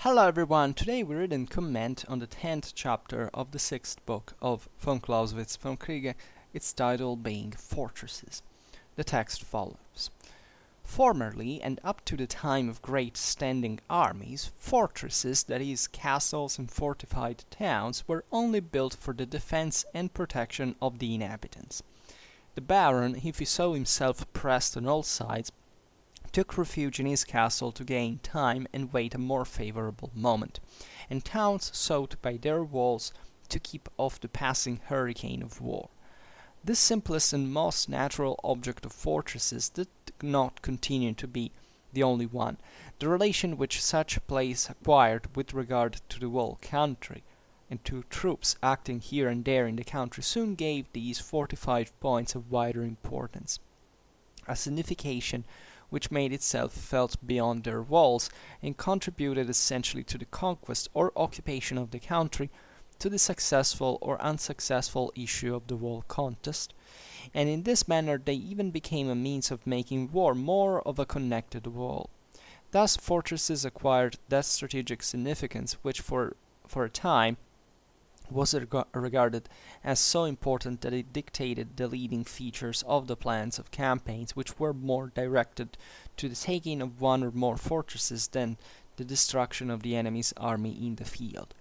Hello everyone, today we read and comment on the 10th chapter of the 6th book of von Clausewitz, Vom Kriege, its title being Fortresses. The text follows. Formerly, and up to the time of great standing armies, fortresses, that is, castles and fortified towns, were only built for the defense and protection of the inhabitants. The baron, if he saw himself pressed on all sides, took refuge in his castle to gain time and wait a more favorable moment, and towns sought by their walls to keep off the passing hurricane of war. This simplest and most natural object of fortresses did not continue to be the only one. The relation which such a place acquired with regard to the whole country, and to troops acting here and there in the country, soon gave these fortified points a wider importance, a signification which made itself felt beyond their walls, and contributed essentially to the conquest or occupation of the country, to the successful or unsuccessful issue of the whole contest, and in this manner they even became a means of making war more of a connected whole. Thus fortresses acquired that strategic significance which for a time was regarded as so important that it dictated the leading features of the plans of campaigns, which were more directed to the taking of one or more fortresses than the destruction of the enemy's army in the field.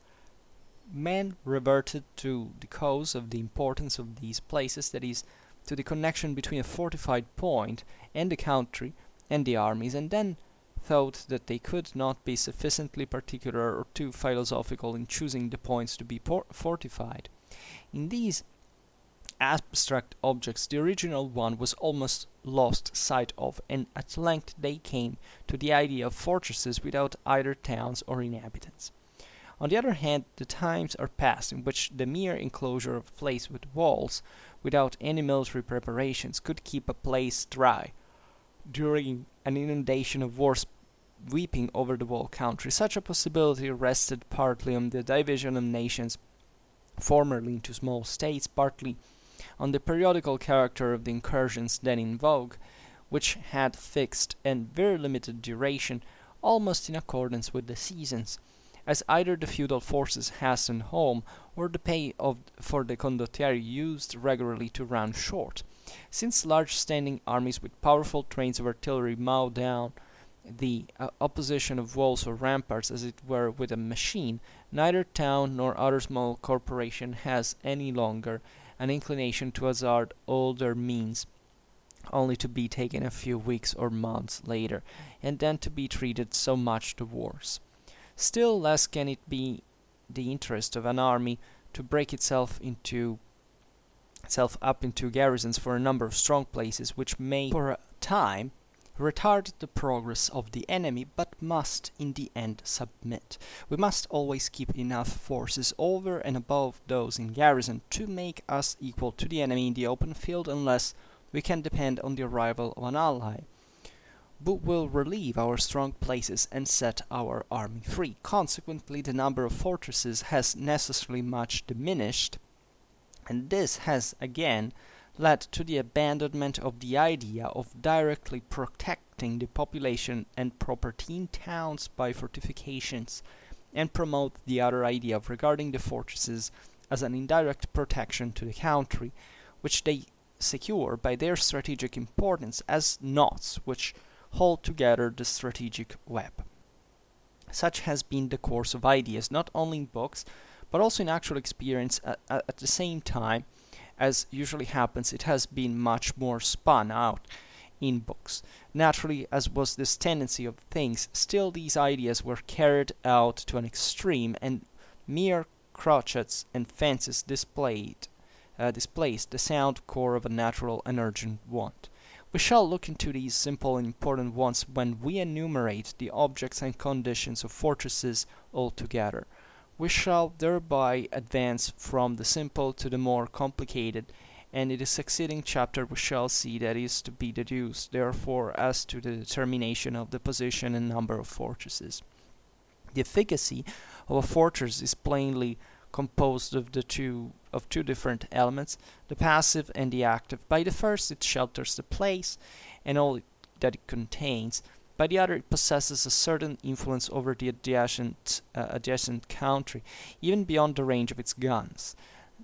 Men reverted to the cause of the importance of these places, that is, to the connection between a fortified point and the country and the armies, and then thought that they could not be sufficiently particular or too philosophical in choosing the points to be fortified. In these abstract objects the original one was almost lost sight of, and at length they came to the idea of fortresses without either towns or inhabitants. On the other hand, the times are past in which the mere enclosure of a place with walls, without any military preparations, could keep a place dry during an inundation of war sweeping over the whole country. Such a possibility rested partly on the division of nations formerly into small states, partly on the periodical character of the incursions then in vogue, which had fixed and very limited duration, almost in accordance with the seasons, as either the feudal forces hastened home, or the pay for the condottieri used regularly to run short. Since large standing armies with powerful trains of artillery mow down the opposition of walls or ramparts as it were with a machine, neither town nor other small corporation has any longer an inclination to hazard all their means, only to be taken a few weeks or months later, and then to be treated so much the worse. Still less can it be the interest of an army to break itself up into garrisons for a number of strong places, which may for a time retard the progress of the enemy, but must in the end submit. We must always keep enough forces over and above those in garrison to make us equal to the enemy in the open field, unless we can depend on the arrival of an ally who will relieve our strong places and set our army free. Consequently, the number of fortresses has necessarily much diminished, and this has again led to the abandonment of the idea of directly protecting the population and property in towns by fortifications, and promote the other idea of regarding the fortresses as an indirect protection to the country, which they secure by their strategic importance as knots which hold together the strategic web. Such has been the course of ideas, not only in books, but also in actual experience. At the same time, as usually happens, it has been much more spun out in books. Naturally, as was this tendency of things, still these ideas were carried out to an extreme, and mere crotchets and fences displaced the sound core of a natural and urgent want. We shall look into these simple and important ones when we enumerate the objects and conditions of fortresses altogether. We shall thereby advance from the simple to the more complicated, and in the succeeding chapter we shall see that is to be deduced, therefore, as to the determination of the position and number of fortresses. The efficacy of a fortress is plainly composed of two different elements, the passive and the active. By the first, it shelters the place and all that it contains. By the other, it possesses a certain influence over the adjacent country, even beyond the range of its guns.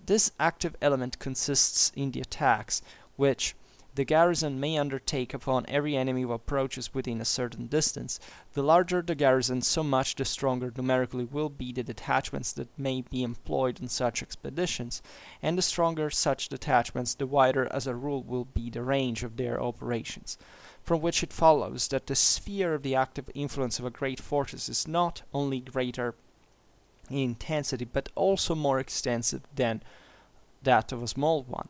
This active element consists in the attacks which the garrison may undertake upon every enemy who approaches within a certain distance. The larger the garrison, so much the stronger numerically will be the detachments that may be employed on such expeditions, and the stronger such detachments, the wider as a rule will be the range of their operations. From which it follows that the sphere of the active influence of a great fortress is not only greater in intensity, but also more extensive than that of a small one.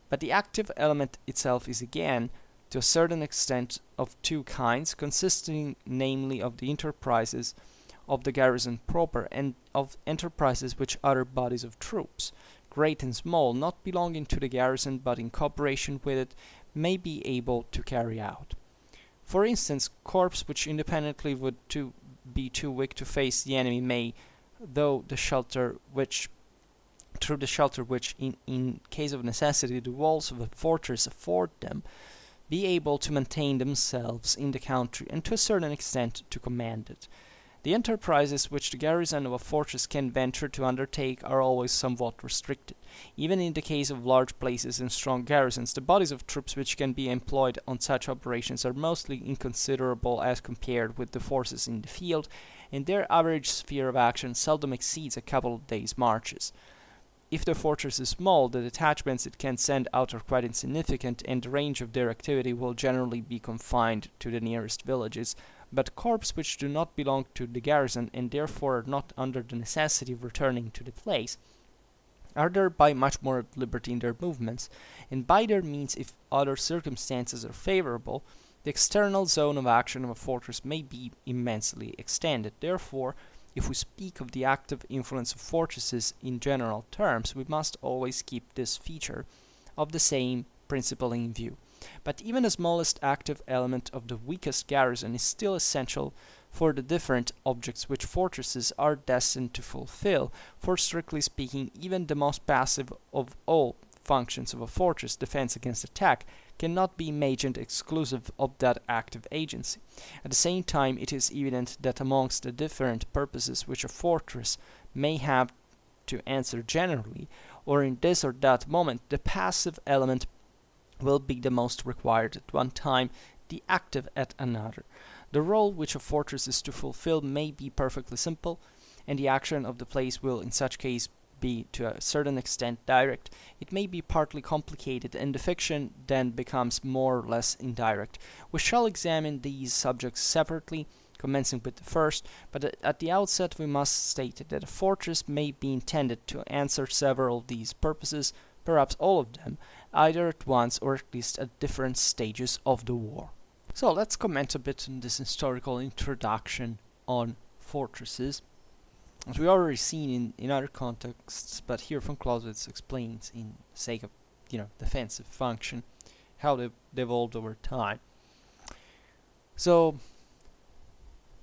But the active element itself is again, to a certain extent, of two kinds, consisting namely of the enterprises of the garrison proper, and of enterprises which other bodies of troops, great and small, not belonging to the garrison but in cooperation with it, may be able to carry out. For instance, corps which independently would be too weak to face the enemy may, through the shelter which, in case of necessity, the walls of a fortress afford them, be able to maintain themselves in the country, and to a certain extent to command it. The enterprises which the garrison of a fortress can venture to undertake are always somewhat restricted. Even in the case of large places and strong garrisons, the bodies of troops which can be employed on such operations are mostly inconsiderable as compared with the forces in the field, and their average sphere of action seldom exceeds a couple of days' marches. If the fortress is small, the detachments it can send out are quite insignificant, and the range of their activity will generally be confined to the nearest villages. But corps which do not belong to the garrison, and therefore are not under the necessity of returning to the place, are thereby much more at liberty in their movements, and by their means, if other circumstances are favorable, the external zone of action of a fortress may be immensely extended. Therefore, if we speak of the active influence of fortresses in general terms, we must always keep this feature of the same principle in view. But even the smallest active element of the weakest garrison is still essential for the different objects which fortresses are destined to fulfill, for strictly speaking, even the most passive of all functions of a fortress, defense against attack, cannot be imagined exclusive of that active agency. At the same time, it is evident that amongst the different purposes which a fortress may have to answer generally, or in this or that moment, the passive element will be the most required at one time, the active at another. The role which a fortress is to fulfill may be perfectly simple, and the action of the place will in such case be to a certain extent direct. It may be partly complicated, and the fiction then becomes more or less indirect. We shall examine these subjects separately, commencing with the first, but at the outset we must state that a fortress may be intended to answer several of these purposes, perhaps all of them, either at once or at least at different stages of the war. So let's comment a bit on this historical introduction on fortresses. As we already seen in other contexts, but here von Clausewitz explains in sake of defensive function how they've evolved over time. So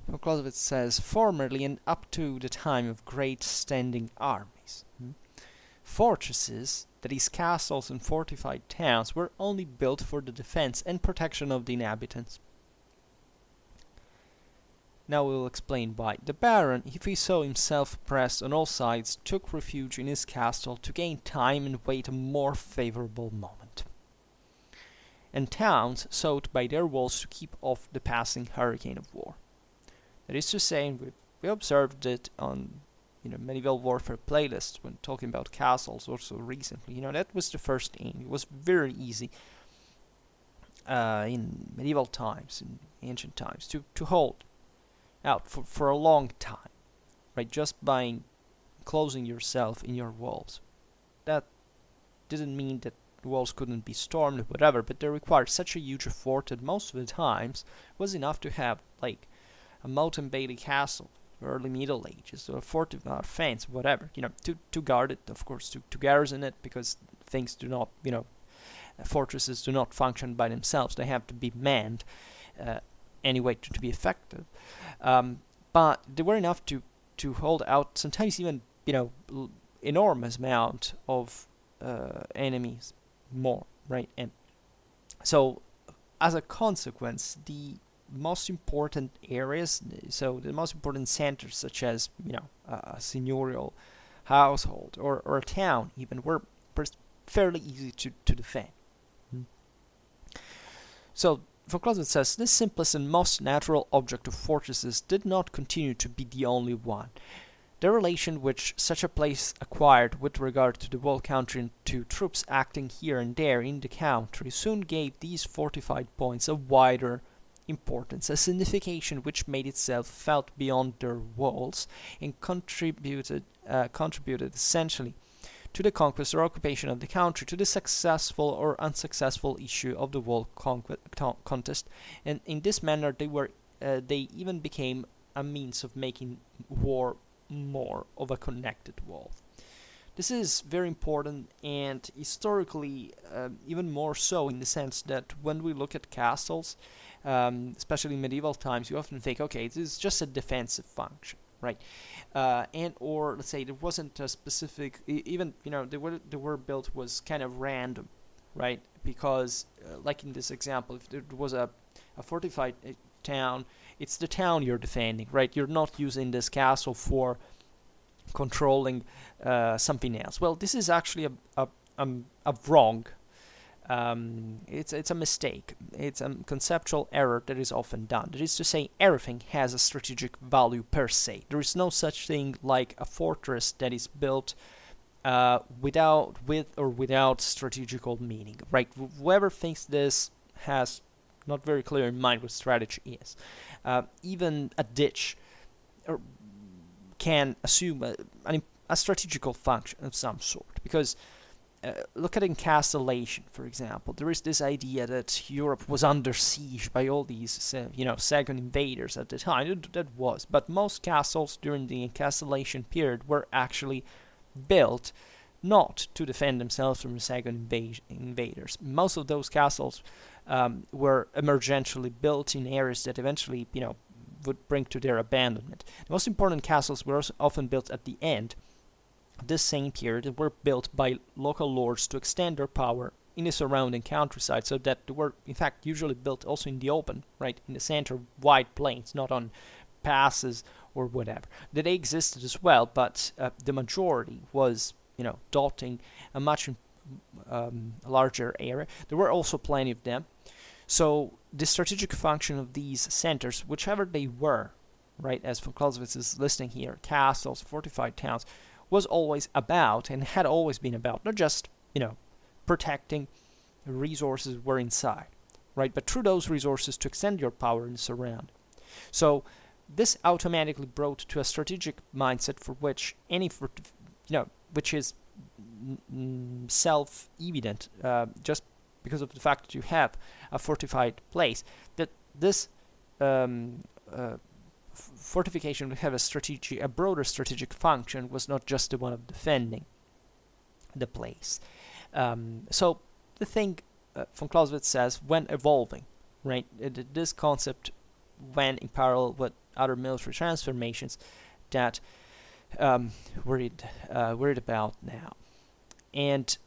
von Clausewitz says, formerly and up to the time of great standing armies, fortresses, that is castles and fortified towns, were only built for the defense and protection of the inhabitants. Now we will explain why. The Baron, if he saw himself pressed on all sides, took refuge in his castle to gain time and wait a more favorable moment. And towns sought by their walls to keep off the passing hurricane of war. That is to say, and we observed it on medieval warfare playlists when talking about castles also recently. That was the first aim. It was very easy in medieval times, in ancient times, to hold out for a long time, right? Just by closing yourself in your walls. That didn't mean that the walls couldn't be stormed or whatever, but they required such a huge effort that most of the times was enough to have like a moat and bailey castle, early Middle Ages, or a fortified fence, whatever, to guard it, of course, to garrison it, because things do not, fortresses do not function by themselves. They have to be manned anyway to be effective. But they were enough to hold out, sometimes even, enormous amount of enemies more, right? And so, as a consequence, the most important areas, so the most important centers, such as a seigneurial household or a town, even were fairly easy to defend. So von Clausewitz says this simplest and most natural object of fortresses did not continue to be the only one. The relation which such a place acquired with regard to the whole country and to troops acting here and there in the country soon gave these fortified points a wider importance, a signification which made itself felt beyond their walls, and contributed essentially to the conquest or occupation of the country, to the successful or unsuccessful issue of the whole contest, and in this manner they even became a means of making war more of a connected wall. This is very important, and historically even more so, in the sense that when we look at castles, especially in medieval times, you often think, okay, this is just a defensive function, right? And or let's say there wasn't a specific, even the way they were built was kind of random, right? Because like in this example, if there was a fortified town, it's the town you're defending, right? You're not using this castle for controlling something else. Well, this is actually a wrong. It's a mistake. It's a conceptual error that is often done. That is to say, everything has a strategic value per se. There is no such thing like a fortress that is built with or without strategical meaning, right? Whoever thinks this has not very clear in mind what strategy is. Even a ditch can assume a strategical function of some sort, because look at encastellation, for example. There is this idea that Europe was under siege by all these, second invaders at the time. That was, but most castles during the encastellation period were actually built not to defend themselves from second invaders. Most of those castles were emergentially built in areas that eventually, would bring to their abandonment. The most important castles were also often built at the end of this same period and were built by local lords to extend their power in the surrounding countryside, so that they were, in fact, usually built also in the open, right, in the center, wide plains, not on passes or whatever. They existed as well, but the majority was, dotting a much larger area. There were also plenty of them. So the strategic function of these centers, whichever they were, right, as von Clausewitz is listing here, castles, fortified towns, was always about, and had always been about, not just, protecting resources were inside, right, but through those resources to extend your power in the surrounding. So this automatically brought to a strategic mindset for which which is self-evident, just because of the fact that you have a fortified place, that this fortification would have a broader strategic function, was not just the one of defending the place. So the thing von Clausewitz says, when evolving, right, this concept went in parallel with other military transformations that we're read about now. And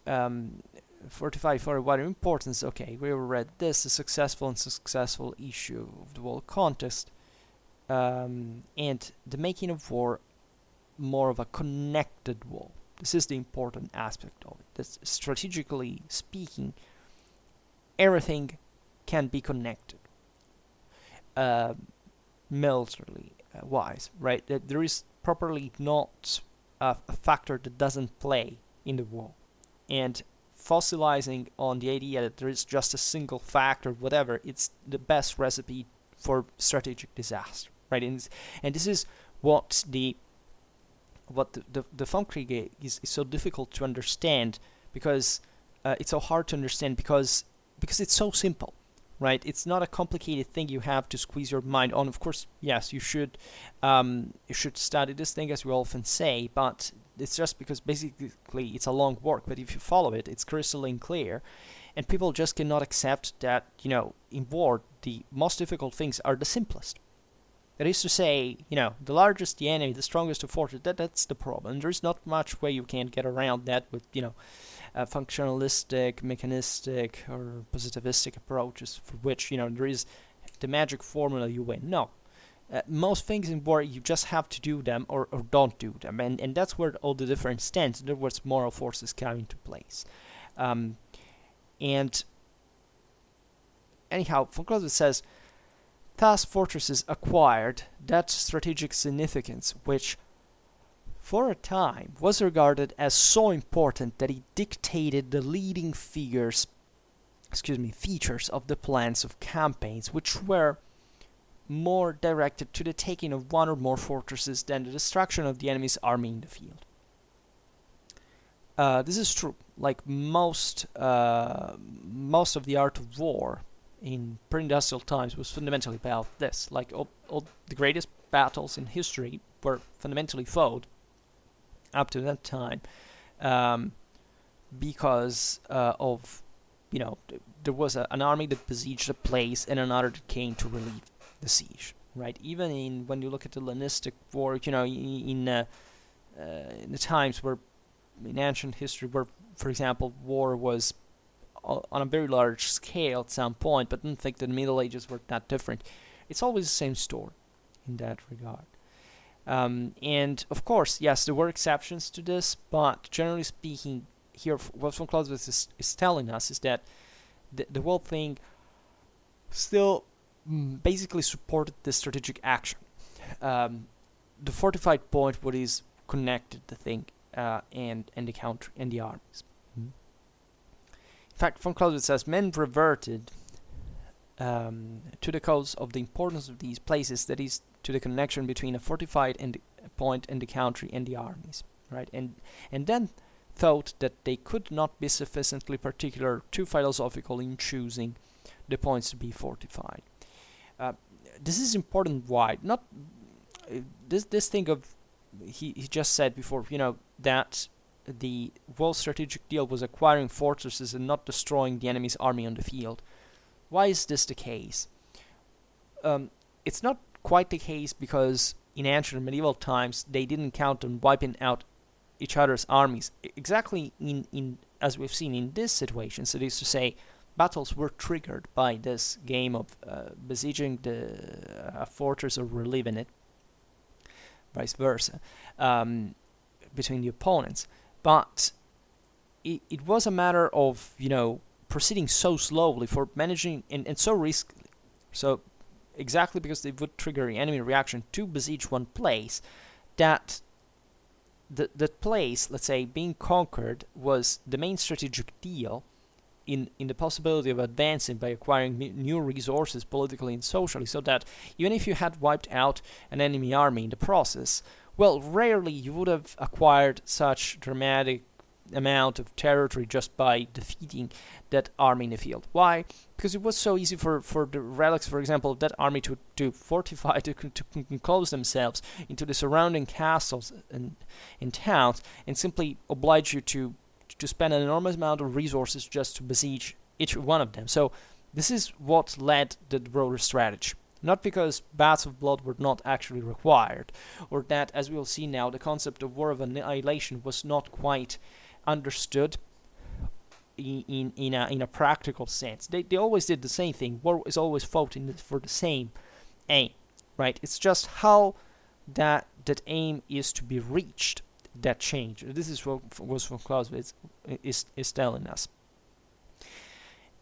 fortified for a wider importance, okay, we read this, a successful and successful issue of the whole contest, and the making of war more of a connected war. This is the important aspect of it. That strategically speaking, everything can be connected, militarily wise, right? That there is properly not a factor that doesn't play in the war, and fossilizing on the idea that there is just a single factor, whatever, it's the best recipe for strategic disaster, right? And this is what the Vom Kriege is so difficult to understand, because it's so hard to understand because it's so simple, right? It's not a complicated thing you have to squeeze your mind on. Of course, yes, you should study this thing, as we often say, but it's just because basically it's a long work. But if you follow it, it's crystalline clear, and people just cannot accept that, in war, the most difficult things are the simplest. That is to say, the largest the enemy, the strongest the fortress, that's the problem. There is not much way you can get around that with, functionalistic, mechanistic, or positivistic approaches, for which, there is the magic formula, you win. No. Most things in war, you just have to do them or don't do them. And that's where all the difference stands. That's where moral forces come into place. And anyhow, von Clausewitz says, thus fortresses acquired that strategic significance which for a time was regarded as so important that it dictated the leading features of the plans of campaigns, which were more directed to the taking of one or more fortresses than the destruction of the enemy's army in the field. This is true. Like most of the art of war in pre-industrial times was fundamentally about this. Like all the greatest battles in history were fundamentally fought up to that time, because of, there was an army that besieged a place and another that came to relieve the siege, right? Even when you look at the Hellenistic war, in the times where, in ancient history, where, for example, war was on a very large scale at some point, but don't think that the Middle Ages were that different. It's always the same story in that regard. And of course, yes, there were exceptions to this, but generally speaking, here what von Clausewitz is telling us is that the whole thing still basically supported the strategic action. The fortified point, what is connected the thing and the country and the armies. In fact, von Clausewitz says men reverted to the cause of the importance of these places, that is, to the connection between a fortified point and the country and the armies, right? And then thought that they could not be sufficiently particular too philosophical in choosing the points to be fortified. This is important. Why? Not this thing of he just said before, that the whole strategic deal was acquiring fortresses and not destroying the enemy's army on the field. Why is this the case? It's not quite the case because in ancient and medieval times they didn't count on wiping out each other's armies exactly in as we've seen in this situation. So that is to say, battles were triggered by this game of besieging a fortress or relieving it, vice versa, between the opponents. But it was a matter of, proceeding so slowly for managing and so risky. So exactly because they would trigger the enemy reaction to besiege one place, that that place, let's say, being conquered was the main strategic deal in the possibility of advancing by acquiring new resources politically and socially, so that even if you had wiped out an enemy army in the process, well, rarely you would have acquired such dramatic amount of territory just by defeating that army in the field. Why? Because it was so easy for the relics, for example, of that army to fortify, to enclose themselves into the surrounding castles and towns, and simply oblige you to spend an enormous amount of resources just to besiege each one of them. So this is what led the broader strategy. Not because baths of blood were not actually required, or that, as we will see now, the concept of war of annihilation was not quite understood in a practical sense. They always did the same thing. War is always fought for the same aim, right? It's just how that aim is to be reached that change. This is what von Clausewitz is telling us.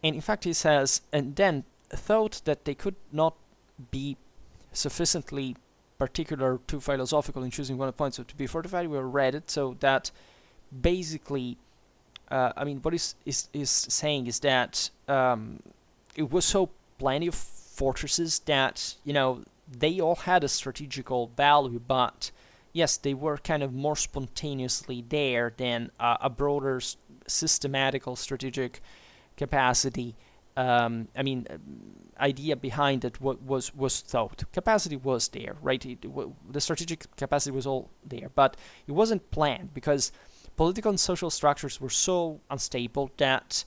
And in fact, he says, and then thought that they could not be sufficiently particular, too philosophical in choosing one of the points to be fortified. We read it, so that basically, what is saying is that it was so plenty of fortresses that, they all had a strategical value, but yes, they were kind of more spontaneously there than a broader systematical strategic capacity. Idea behind it was thought. Capacity was there, right? The strategic capacity was all there, but it wasn't planned because political and social structures were so unstable that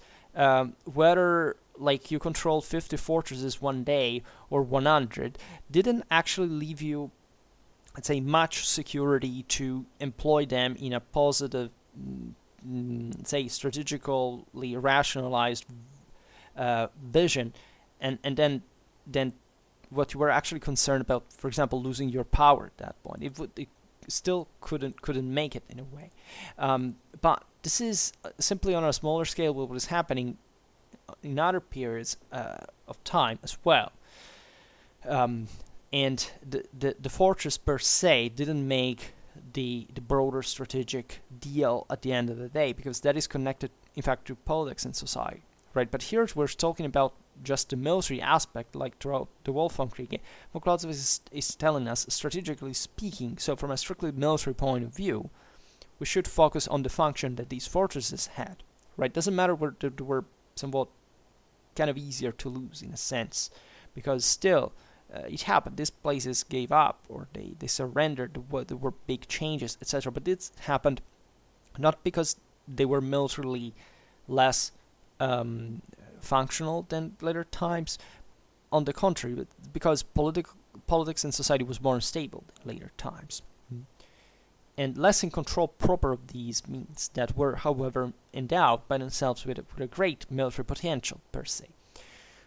whether you control 50 fortresses one day or 100 didn't actually leave you, let's say, much security to employ them in a positive, say, strategically rationalized vision, and then what you were actually concerned about, for example, losing your power at that point. It still couldn't make it in a way. But this is simply on a smaller scale what was happening in other periods of time as well. And the fortress per se didn't make the broader strategic deal at the end of the day, because that is connected, in fact, to politics and society, right? But here we're talking about just the military aspect, like throughout the whole Vom Kriege. What Clausewitz is telling us, strategically speaking, so from a strictly military point of view, we should focus on the function that these fortresses had, right? Doesn't matter where they were somewhat kind of easier to lose in a sense, because still, it happened. These places gave up, or they surrendered. There were big changes, etc. But this happened not because they were militarily less functional than later times. On the contrary, but because politics and society was more unstable than later times. And less in control proper of these means that were, however, endowed by themselves with a great military potential per se.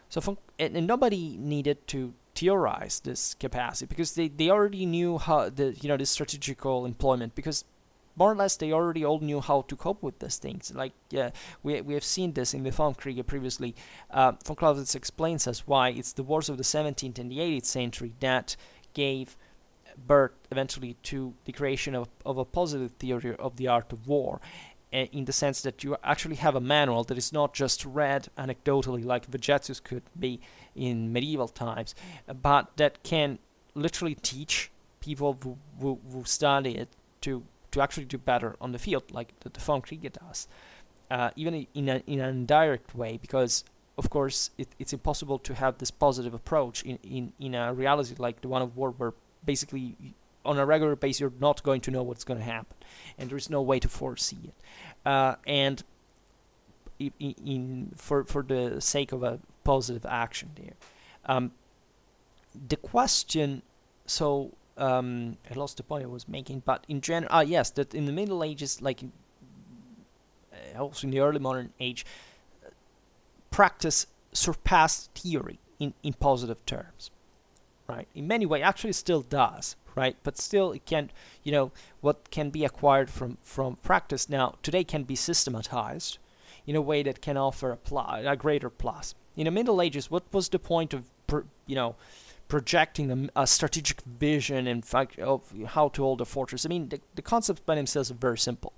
So and nobody needed to theorize this capacity, because they already knew how this strategical employment, because more or less they already all knew how to cope with these things. Like we have seen this in the Vom Kriege previously. Von Clausewitz explains us why it's the wars of the 17th and the 18th century that gave birth eventually to the creation of a positive theory of the art of war, in the sense that you actually have a manual that is not just read anecdotally like Vegetsus could be in medieval times, but that can literally teach people who study it to actually do better on the field, like the Vom Kriege does, even in an indirect way, because of course it's impossible to have this positive approach in a reality like the one of war, where basically on a regular basis you're not going to know what's going to happen, and there's no way to foresee it. And for the sake of a positive action there. The question, so I lost the point I was making, but in general, yes, that in the Middle Ages, like also in the early modern age, practice surpassed theory in positive terms, right? In many ways, actually still does, right? But still, it can, what can be acquired from practice now today can be systematized in a way that can offer a greater plus. In the Middle Ages, what was the point of projecting a strategic vision and of how to hold a fortress? I mean, the concepts by themselves are very simple.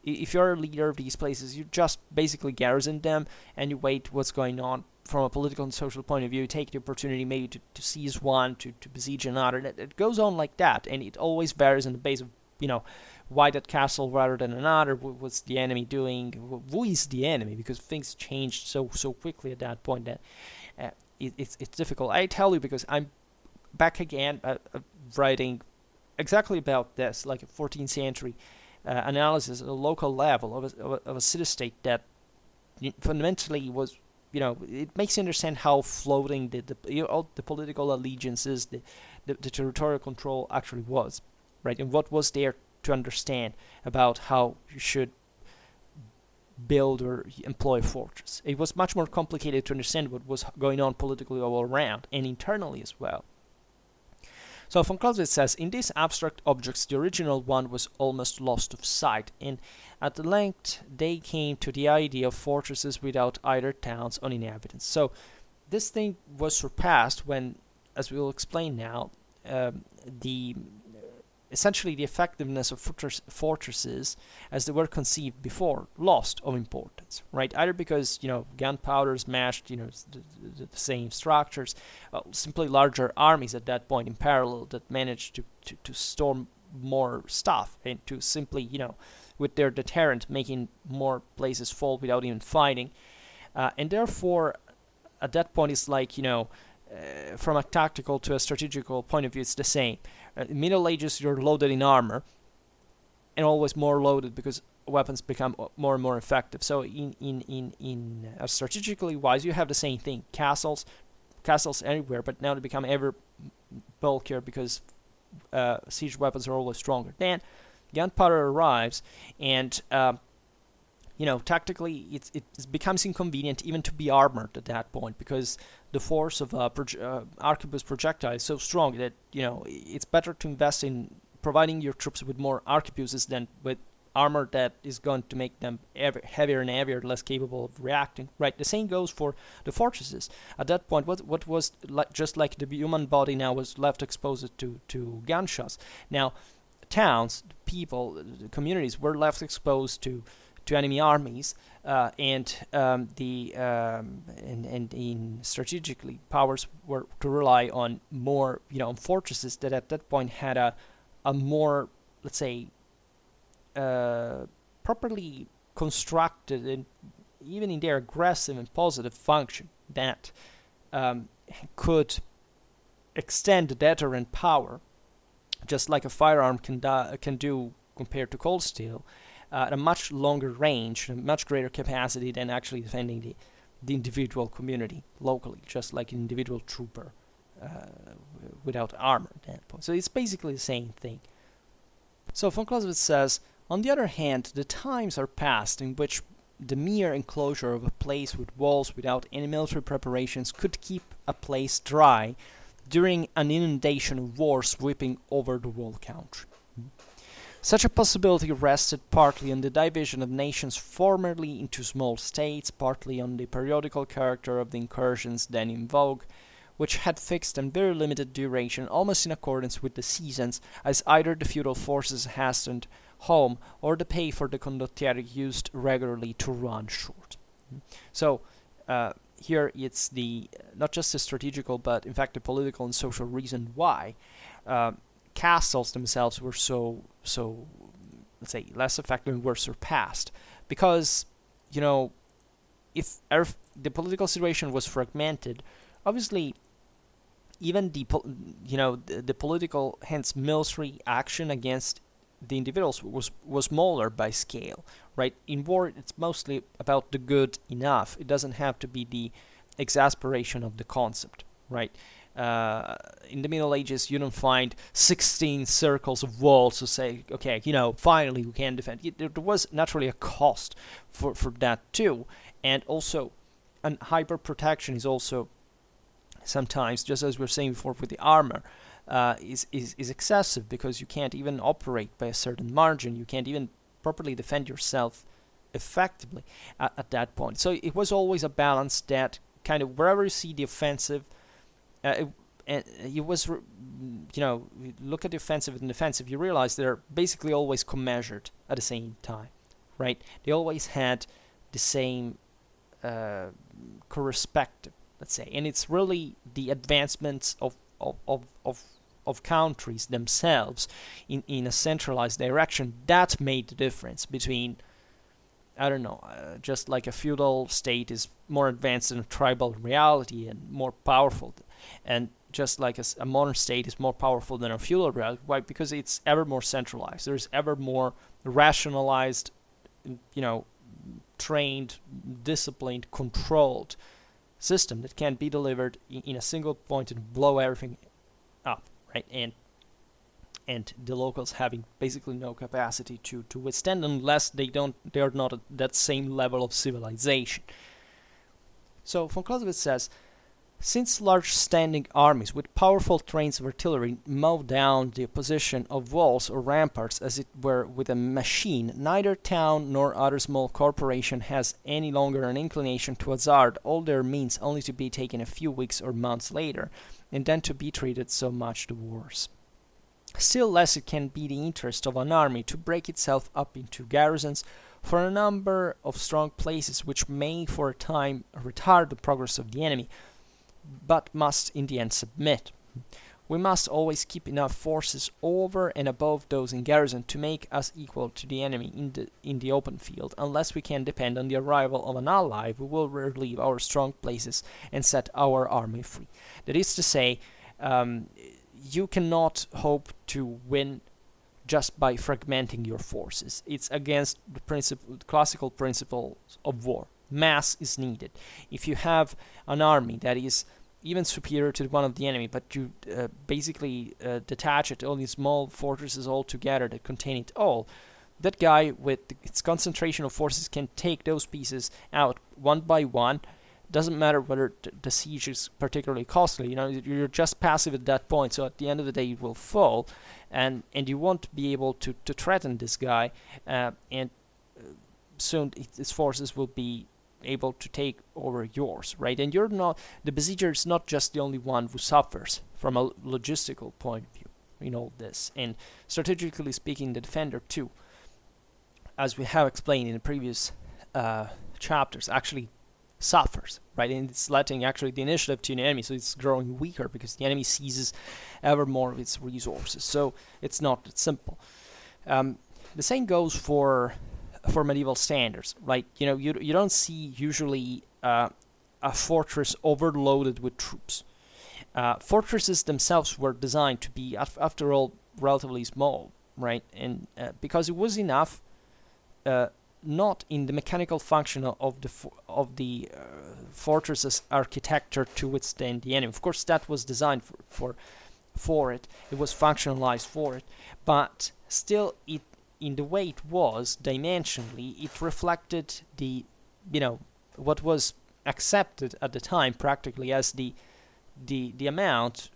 If you're a leader of these places, you just basically garrison them and you wait what's going on from a political and social point of view. You take the opportunity maybe to seize one, to besiege another. And it goes on like that, and it always varies on the base of, why that castle rather than another. What's the enemy doing? Who is the enemy? Because things changed so quickly at that point that it's difficult. I tell you because I'm back again writing exactly about this, like a 14th century analysis at a local level of a city-state that fundamentally was, it makes you understand how floating the political allegiances, the territorial control actually was, right? And what was there to understand about how you should build or employ a fortress. It was much more complicated to understand what was going on politically all around and internally as well. So von Clausewitz says, in these abstract objects, the original one was almost lost of sight, and at length they came to the idea of fortresses without either towns or inhabitants. So this thing was surpassed when, as we will explain now, essentially the effectiveness of fortresses as they were conceived before lost of importance, right? Either because, gunpowder smashed, the same structures, simply larger armies at that point in parallel that managed to storm more stuff and to simply, with their deterrent, making more places fall without even fighting. And therefore, at that point, it's like, from a tactical to a strategical point of view, it's the same. In Middle Ages, you're loaded in armor, and always more loaded because weapons become more and more effective. So, in strategically wise, you have the same thing. Castles everywhere, but now they become ever bulkier because siege weapons are always stronger. Then, gunpowder arrives, and tactically, it becomes inconvenient even to be armored at that point because the force of a arquebus projectile is so strong that it's better to invest in providing your troops with more arquebuses than with armor that is going to make them heavier and heavier, less capable of reacting. Right. The same goes for the fortresses. At that point, what was just like the human body now was left exposed to gunshots. Now, towns, people, communities were left exposed to enemy armies, and strategically powers were to rely on more, on fortresses that at that point had a more, let's say, properly constructed and even in their aggressive and positive function that could extend the deterrent power, just like a firearm can do compared to cold steel, at a much longer range, a much greater capacity than actually defending the individual community locally, just like an individual trooper without armor at that point. So it's basically the same thing. So von Clausewitz says, on the other hand, the times are past in which the mere enclosure of a place with walls without any military preparations could keep a place dry during an inundation of war sweeping over the whole country. Such a possibility rested partly on the division of nations formerly into small states, partly on the periodical character of the incursions then in vogue, which had fixed and very limited duration, almost in accordance with the seasons, as either the feudal forces hastened home or the pay for the condottieri used regularly to run short. So here it's not just the strategical, but in fact the political and social reason why castles themselves were so let's say less effective and were surpassed, because if the political situation was fragmented, obviously even the political, hence military action against the individuals was smaller by scale, right? In war, it's mostly about the good enough. It doesn't have to be the exasperation of the concept, right? In the Middle Ages, you don't find 16 circles of walls to say, okay, finally we can defend. There was naturally a cost for that too, and also, and hyper protection is also sometimes, just as we were saying before with the armor, is excessive, because you can't even operate by a certain margin. You can't even properly defend yourself effectively at that point. So it was always a balance that kind of wherever you see the offensive, you look at the offensive and defensive, you realize they're basically always commensured at the same time, right? They always had the same correspective, let's say, and it's really the advancements of countries themselves in a centralized direction that made the difference between, I don't know, just like a feudal state is more advanced than a tribal reality and more powerful, and just like a modern state is more powerful than a feudal reality. Why? Because it's ever more centralized. There's ever more rationalized, trained, disciplined, controlled system that can be delivered in a single point and blow everything up, right? And the locals having basically no capacity to withstand unless they are not at that same level of civilization. So von Clausewitz says, since large standing armies with powerful trains of artillery mow down the opposition of walls or ramparts as it were with a machine, neither town nor other small corporation has any longer an inclination to hazard all their means only to be taken a few weeks or months later, and then to be treated so much the worse. Still less it can be the interest of an army to break itself up into garrisons for a number of strong places which may for a time retard the progress of the enemy, but must in the end submit. We must always keep enough forces over and above those in garrison to make us equal to the enemy in the open field. Unless we can depend on the arrival of an ally, we will relieve our strong places and set our army free. That is to say, you cannot hope to win just by fragmenting your forces. It's against the classical principles of war. Mass is needed. If you have an army that is even superior to the one of the enemy, but you basically detach it, all these small fortresses all together that contain it all, that guy with its concentration of forces can take those pieces out one by one, doesn't matter whether the siege is particularly costly. You're just passive at that point, so at the end of the day it will fall, and you won't be able to threaten this guy, and soon its forces will be able to take over yours, right? And the besieger is not just the only one who suffers from a logistical point of view in all this, and strategically speaking, the defender too, as we have explained in the previous chapters, actually suffers, right? And it's letting actually the initiative to the enemy, so it's growing weaker because the enemy seizes ever more of its resources. So it's not that simple. The same goes for medieval standards, right? You don't see usually a fortress overloaded with troops. Fortresses themselves were designed to be, after all, relatively small, right? And because it was enough, not in the mechanical function of the fortress's architecture to withstand the enemy. Of course, that was designed for it. It was functionalized for it, but still, in the way it was dimensionally, it reflected what was accepted at the time practically as the amount,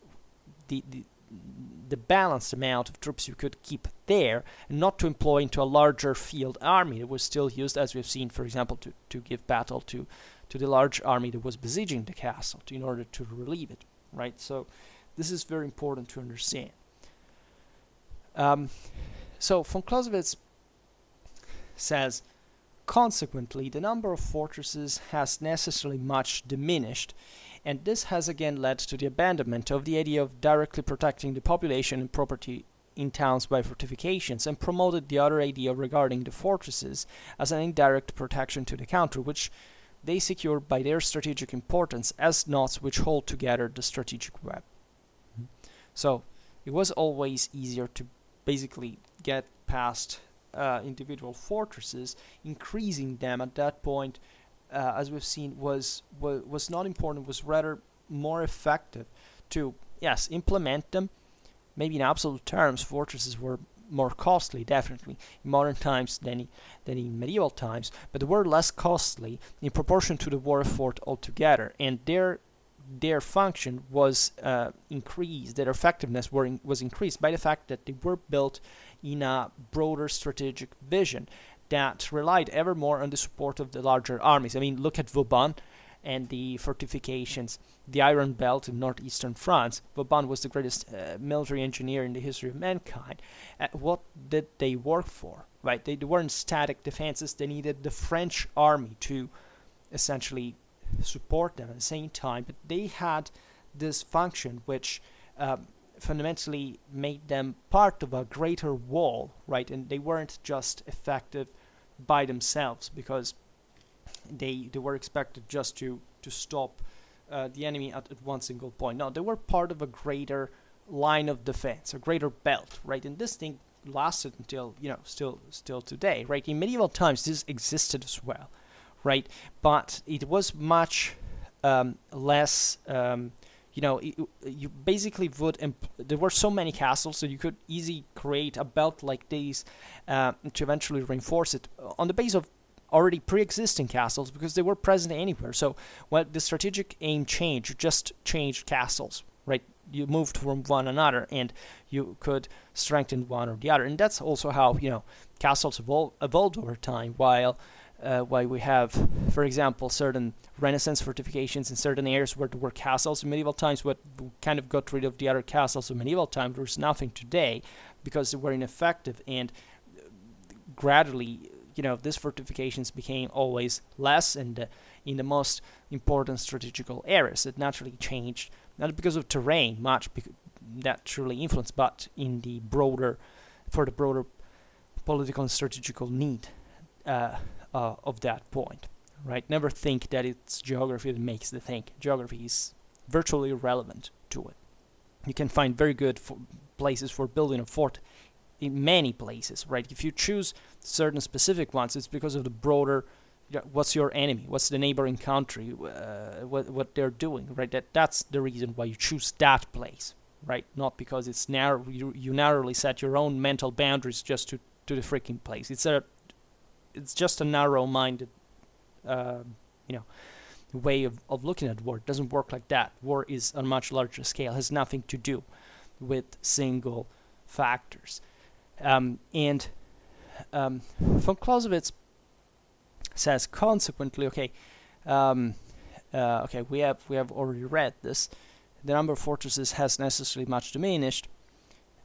the balanced amount of troops you could keep there, and not to employ into a larger field army that was still used, as we've seen, for example, to give battle to the large army that was besieging the castle in order to relieve it, right? So this is very important to understand. So von Clausewitz says, consequently, the number of fortresses has necessarily much diminished, and this has again led to the abandonment of the idea of directly protecting the population and property in towns by fortifications, and promoted the other idea regarding the fortresses as an indirect protection to the country, which they secure by their strategic importance as knots which hold together the strategic web. So it was always easier to basically get past individual fortresses. Increasing them at that point, as we've seen, was not important, was rather more effective to, yes, implement them. Maybe in absolute terms, fortresses were more costly, definitely, in modern times than in medieval times, but they were less costly in proportion to the war effort altogether, and their function was increased, their effectiveness was increased by the fact that they were built in a broader strategic vision that relied ever more on the support of the larger armies. I mean, look at Vauban and the fortifications, the Iron Belt in northeastern France. Vauban was the greatest military engineer in the history of mankind. What did they work for? Right? They weren't static defenses. They needed the French army to essentially support them at the same time, but they had this function which fundamentally made them part of a greater wall, right? And they weren't just effective by themselves because they were expected just to stop the enemy at one single point. No, they were part of a greater line of defense, a greater belt, right? And this thing lasted until, still today, right? In medieval times, this existed as well, right? But it was much less, you basically would, there were so many castles, so you could easily create a belt like this to eventually reinforce it on the base of already pre-existing castles, because they were present anywhere. So when the strategic aim changed, you just changed castles, right? You moved from one another, and you could strengthen one or the other. And that's also how, castles evolved over time, while we have, for example, certain Renaissance fortifications in certain areas where there were castles in medieval times, but kind of got rid of the other castles in medieval times. There's nothing today because they were ineffective, and gradually, these fortifications became always less, and in the most important strategical areas. It naturally changed, not because of terrain much, because that truly influenced, but in the broader political and strategical need of that point, right? Never think that it's geography that makes the thing. Geography is virtually irrelevant to it. You can find very good places for building a fort in many places, right? If you choose certain specific ones, it's because of the broader, what's your enemy, what's the neighboring country, what they're doing, right? That's the reason why you choose that place, right? Not because it's narrow. You narrowly set your own mental boundaries just to the freaking place. It's just a narrow-minded, way of looking at war. It doesn't work like that. War is on a much larger scale, has nothing to do with single factors. And von Clausewitz says consequently, we have already read this. The number of fortresses has necessarily much diminished.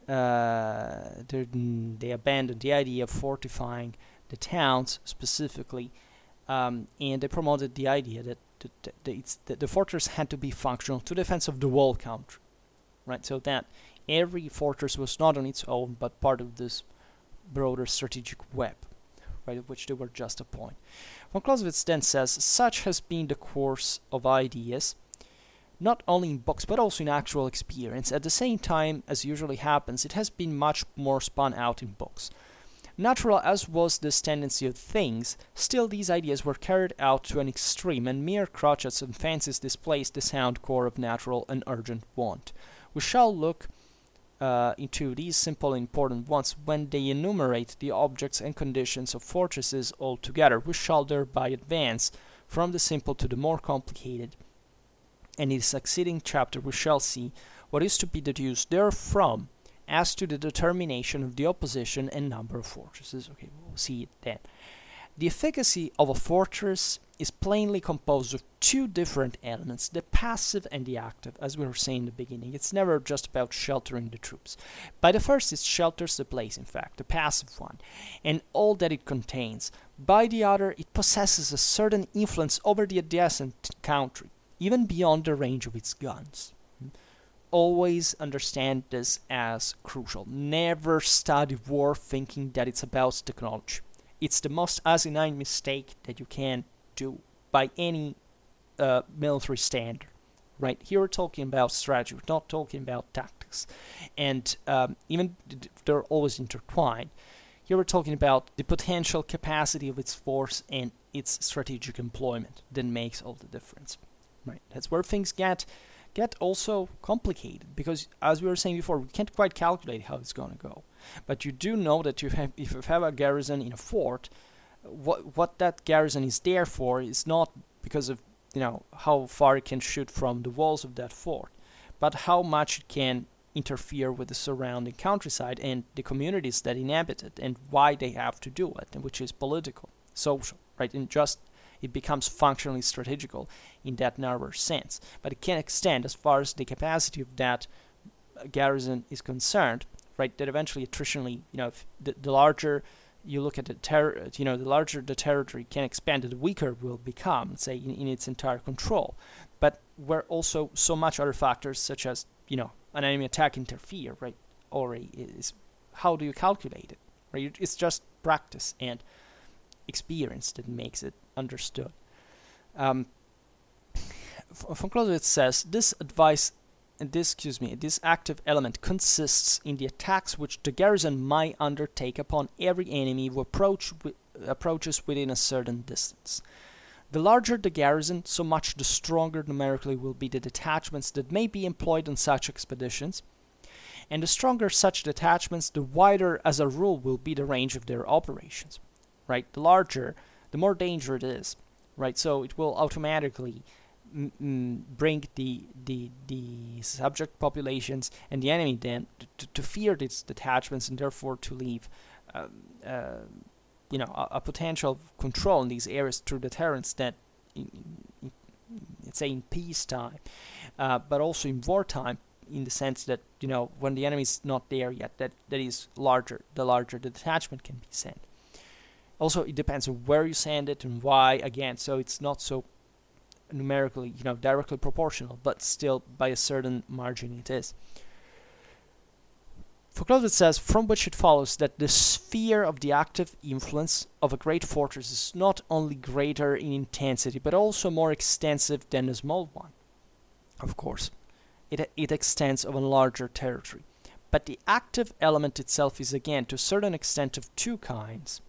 They abandoned the idea of fortifying the towns specifically, and they promoted the idea that the fortress had to be functional to the defense of the whole country, right? So that every fortress was not on its own, but part of this broader strategic web, right, of which they were just a point. Von Clausewitz then says, such has been the course of ideas, not only in books, but also in actual experience. At the same time, as usually happens, it has been much more spun out in books. Natural as was this tendency of things, still these ideas were carried out to an extreme, and mere crotchets and fancies displaced the sound core of natural and urgent want. We shall look into these simple and important ones when they enumerate the objects and conditions of fortresses altogether. We shall thereby advance from the simple to the more complicated, and in the succeeding chapter we shall see what is to be deduced therefrom as to the determination of the opposition and number of fortresses. Okay, we'll see it then. The efficacy of a fortress is plainly composed of two different elements, the passive and the active, as we were saying in the beginning. It's never just about sheltering the troops. By the first, it shelters the place, in fact, the passive one, and all that it contains. By the other, it possesses a certain influence over the adjacent country, even beyond the range of its guns. Always understand this as crucial. Never study war thinking that it's about technology. It's the most asinine mistake that you can do by any military standard, right? Here we're talking about strategy. We're not talking about tactics, and even they're always intertwined. Here we're talking about the potential capacity of its force and its strategic employment that makes all the difference, right? That's where things get also complicated, because as we were saying before, we can't quite calculate how it's going to go. But you do know that if you have a garrison in a fort, what that garrison is there for is not because of how far it can shoot from the walls of that fort, but how much it can interfere with the surrounding countryside and the communities that inhabit it, and why they have to do it, and which is political, social, right? And just it becomes functionally strategical in that narrower sense. But it can extend as far as the capacity of that garrison is concerned, right? That eventually, attritionally, if the larger you look at the larger the territory can expand, the weaker it will become, say, in its entire control. But where also so much other factors, such as an enemy attack, interfere, right? Or is how do you calculate it, right? It's just practice and experience that makes it understood. Von Clausewitz says this active element consists in the attacks which the garrison might undertake upon every enemy who approaches within a certain distance. The larger the garrison, so much the stronger numerically will be the detachments that may be employed on such expeditions, and the stronger such detachments, the wider as a rule will be the range of their operations. Right, the larger, the more danger it is, right? So it will automatically bring the subject populations and the enemy then to fear these detachments, and therefore to leave a potential control in these areas through deterrence that, let's say, in peacetime, but also in wartime, in the sense that when the enemy is not there yet, that is larger. The larger the detachment can be sent. Also, it depends on where you send it and why, again, so it's not so numerically, directly proportional, but still by a certain margin it is. Von Clausewitz says, from which it follows that the sphere of the active influence of a great fortress is not only greater in intensity, but also more extensive than a small one. Of course, it extends over a larger territory. But the active element itself is again, to a certain extent, of two kinds,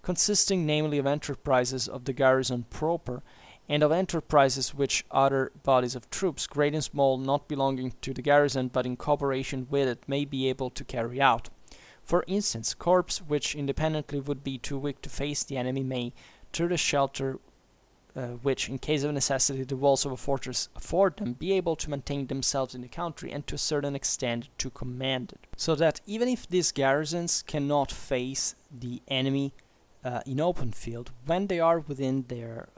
consisting namely of enterprises of the garrison proper, and of enterprises which other bodies of troops, great and small, not belonging to the garrison but in cooperation with it, may be able to carry out. For instance, corps which independently would be too weak to face the enemy may, through the shelter which, in case of necessity, the walls of a fortress afford them, be able to maintain themselves in the country and to a certain extent to command it. So that even if these garrisons cannot face the enemy in open field, when they are within their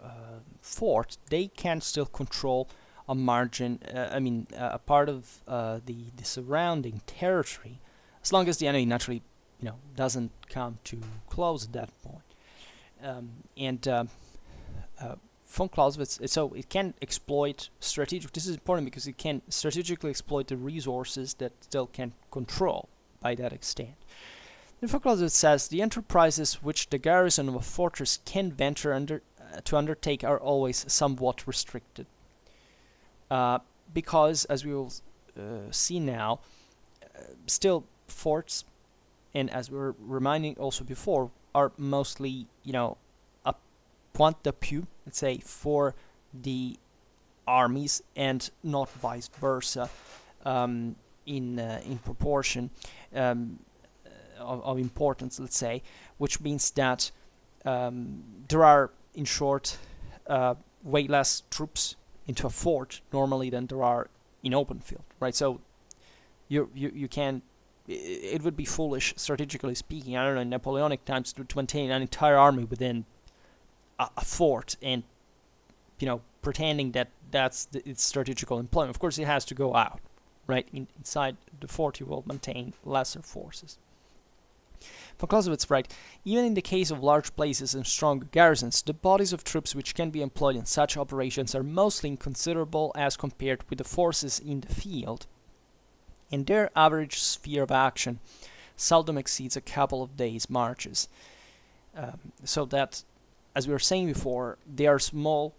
fort, they can still control a margin, a part of the surrounding territory, as long as the enemy naturally, doesn't come too close at that point. Von Clausewitz, so it can exploit this is important because it can strategically exploit the resources that still can control by that extent. And von Clausewitz says, the enterprises which the garrison of a fortress can venture to undertake are always somewhat restricted. Because, as we will see now, still forts, and as we were reminding also before, are mostly, a point d'appui, let's say, for the armies, and not vice versa, in proportion of importance, let's say, which means that there are, in short, way less troops into a fort normally than there are in open field, right? So you can, it would be foolish, strategically speaking, I don't know, in Napoleonic times, to maintain an entire army within a fort and, pretending that that's its strategical employment. Of course, it has to go out, right? Inside the fort, you will maintain lesser forces. Von Clausewitz writes, even in the case of large places and strong garrisons, the bodies of troops which can be employed in such operations are mostly inconsiderable as compared with the forces in the field, and their average sphere of action seldom exceeds a couple of days' marches. So that, as we were saying before, they are small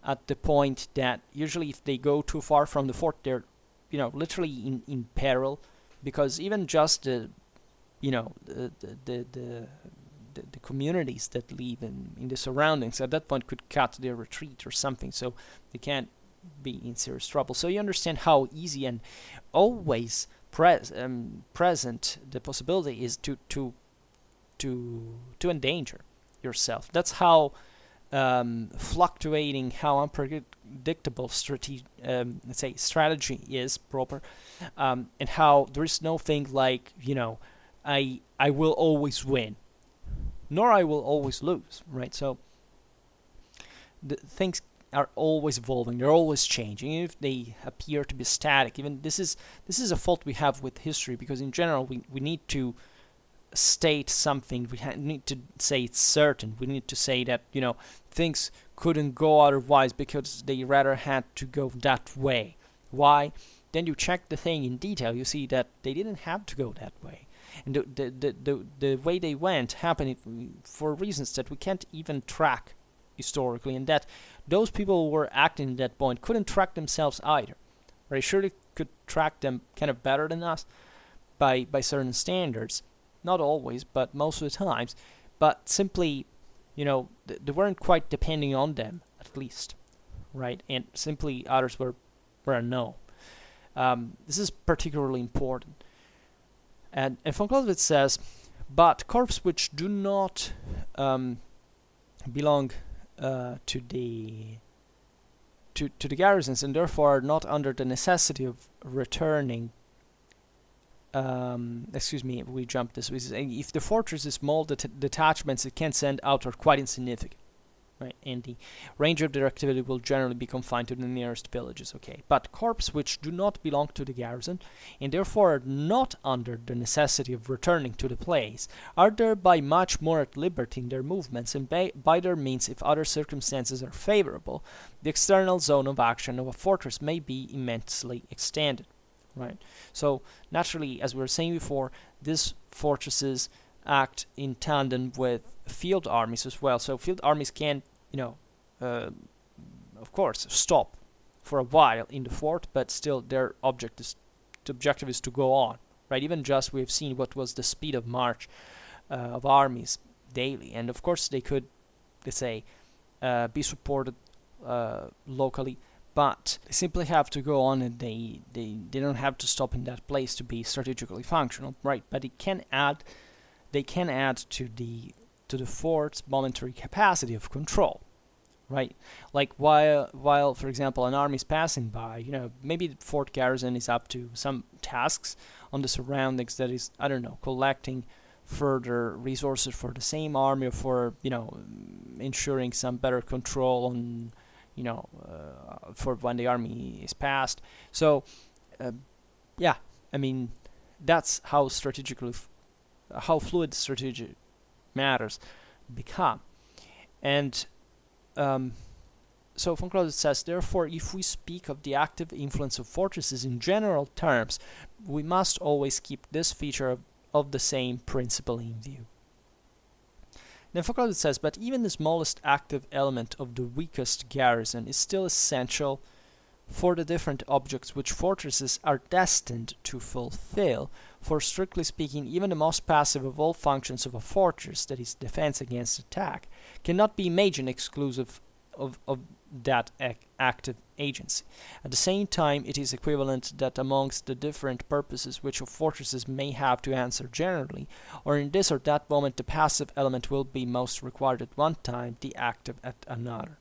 at the point that usually if they go too far from the fort, they're, literally in peril, because even just the communities that live in the surroundings at that point could cut their retreat or something, so they can't be in serious trouble. So you understand how easy and always present the possibility is to endanger yourself. That's how fluctuating, how unpredictable strategy is proper, and how there is no thing like, I will always win, nor I will always lose, right? So the things are always evolving, they're always changing, even if they appear to be static. Even this is a fault we have with history, because in general we need to state something, we need to say it's certain, we need to say that, things couldn't go otherwise because they rather had to go that way. Why? Then you check the thing in detail, you see that they didn't have to go that way. And the way they went happened for reasons that we can't even track historically, and that those people who were acting at that point couldn't track themselves either. They surely could track them kind of better than us by certain standards. Not always, but most of the times. But simply, they weren't quite depending on them, at least, right? And simply others were unknown. This is particularly important. And von Clausewitz says, but corps which do not belong to the garrisons, and therefore are not under the necessity of returning. We jumped this. If the fortress is small, the detachments it can send out are quite insignificant, right? And the range of their activity will generally be confined to the nearest villages. Okay, but corps which do not belong to the garrison, and therefore are not under the necessity of returning to the place, are thereby much more at liberty in their movements, and by their means, if other circumstances are favorable, the external zone of action of a fortress may be immensely extended. Right. So naturally, as we were saying before, these fortresses act in tandem with field armies as well. So field armies can, of course, stop for a while in the fort, but still their objective is to go on. Right. Even just we've seen what was the speed of march of armies daily, and of course they could, let's say, be supported locally. But they simply have to go on, and they don't have to stop in that place to be strategically functional, right? But they can add to the fort's momentary capacity of control, right? Like while for example an army is passing by, you know, maybe the fort garrison is up to some tasks on the surroundings that is, I don't know, collecting further resources for the same army, or for, you know, ensuring some better control on, you know, for when the army is passed. So uh, yeah, I mean, that's how strategically how fluid strategy matters become. And um, so von Clausewitz says, therefore, if we speak of the active influence of fortresses in general terms, we must always keep this feature of the same principle in view. Then von Clausewitz says, but even the smallest active element of the weakest garrison is still essential for the different objects which fortresses are destined to fulfill. For strictly speaking, even the most passive of all functions of a fortress, that is, defense against attack, cannot be imagined exclusive of that active agency. At the same time, it is equivalent that amongst the different purposes which fortresses may have to answer generally, or in this or that moment, the passive element will be most required at one time, the active at another.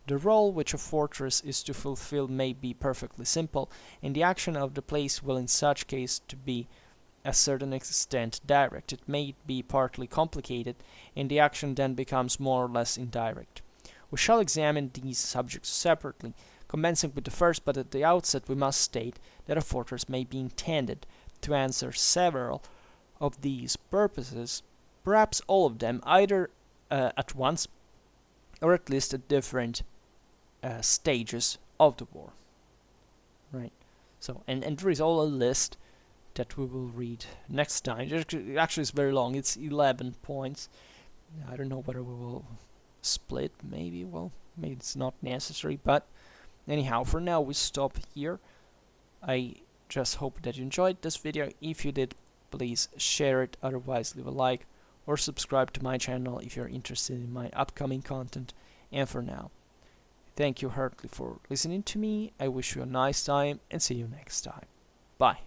The role which a fortress is to fulfill may be perfectly simple, and the action of the place will in such case to be a certain extent direct. It may be partly complicated, and the action then becomes more or less indirect. We shall examine these subjects separately, commencing with the first, but at the outset we must state that a fortress may be intended to answer several of these purposes, perhaps all of them, either at once, or at least at different stages of the war, right? So, and there is all a list that we will read next time. Actually, it's very long. It's 11 points. I don't know whether we will split. Maybe, well, maybe it's not necessary. But anyhow, for now, we stop here. I just hope that you enjoyed this video. If you did, please share it. Otherwise, leave a like or subscribe to my channel if you're interested in my upcoming content. And for now, thank you heartily for listening to me. I wish you a nice time and see you next time. Bye.